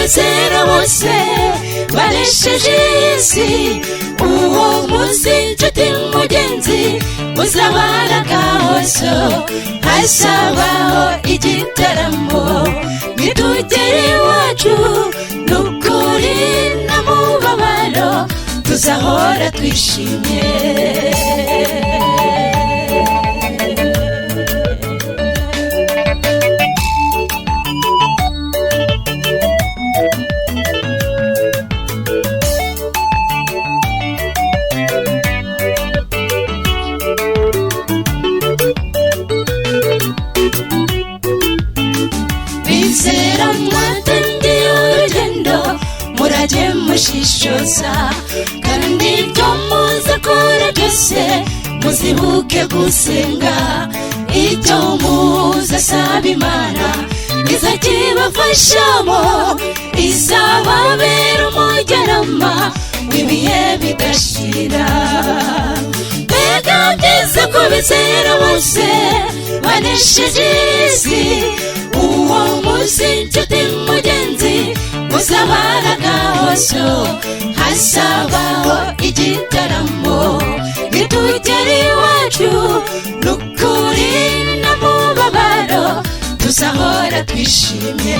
bizera bose banesheje isi. Uwo munsi nshuti mugenzi uzabara gahozo, hazabaho igitaramo. Nitugere iwacu n'ukuri nta mubabaro, tuzahora twishimye. Bizera mwatangiye urugendo, murajye mushishoza, kandi ibyo muzakora byose muzibuke gusenga. Icyo muzasaba Imana izakibafashamo, izababera umujyanama w'ibihe bidashira. Mbega byiza ko bizera bose banesheje isi. Uwo munsi nshuti mugenzi uzabara gahozo, hazabaho igitaramo. Nitugere iwacu n'ukuri nta mubabaro, tuzahora twishimye.